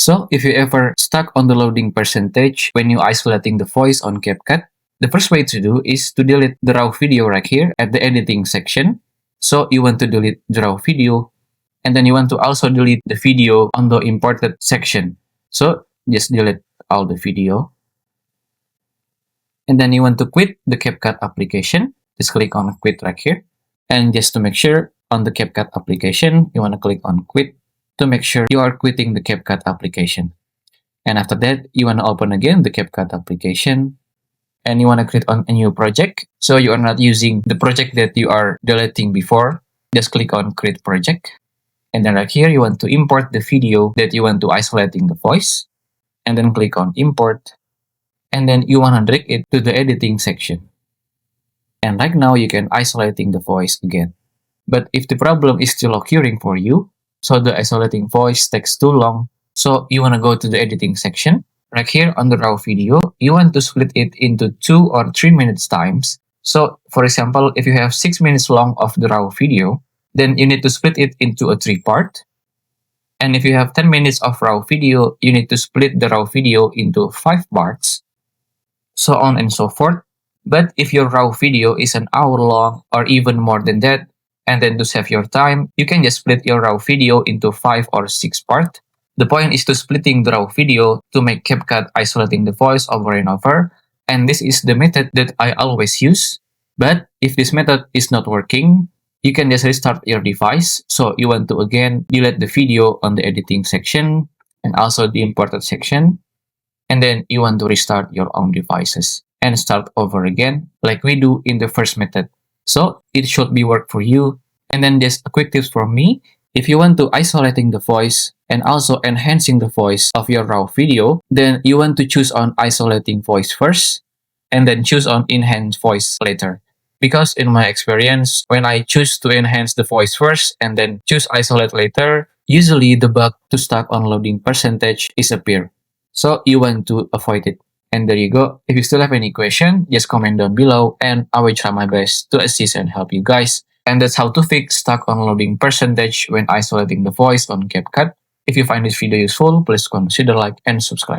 So if you ever stuck on the loading percentage when you isolating the voice on CapCut, the first way to do is to delete the raw video right here at the editing section. So you want to delete the raw video, and then you want to also delete the video on the imported section. So just delete all the video. And then you want to quit the CapCut application. Just click on quit right here. And just to make sure on the CapCut application, you want to click on quit to make sure you are quitting the CapCut application. And after that, you want to open again the CapCut application. And you want to create on a new project. So you are not using the project that you are deleting before. Just click on create project. And then right here, you want to import the video that you want to isolating the voice. And then click on import. And then you want to drag it to the editing section. And right now, you can isolating the voice again. But if the problem is still occurring for you, so the isolating voice takes too long, so you want to go to the editing section. Right here on the raw video, you want to split it into 2 or 3 minutes times. So for example, if you have 6 minutes long of the raw video, then you need to split it into a 3 part. And if you have 10 minutes of raw video, you need to split the raw video into 5 parts. So on and so forth. But if your raw video is an hour long or even more than that, and then to save your time, you can just split your raw video into 5 or 6 parts. The point is to splitting the raw video to make CapCut isolating the voice over and over. And this is the method that I always use. But if this method is not working, you can just restart your device. So you want to again delete the video on the editing section and also the imported section. And then you want to restart your own devices and start over again like we do in the first method. So it should be work for you. And then just a quick tips from me. If you want to isolating the voice and also enhancing the voice of your raw video, then you want to choose on isolating voice first and then choose on enhance voice later. Because in my experience, when I choose to enhance the voice first and then choose isolate later, usually the bug to stuck on loading percentage is appear. So you want to avoid it. And there you go. If you still have any question, just comment down below and I will try my best to assist and help you guys. And that's how to fix stuck on loading percentage when isolating the voice on CapCut. If you find this video useful, please consider like and subscribe.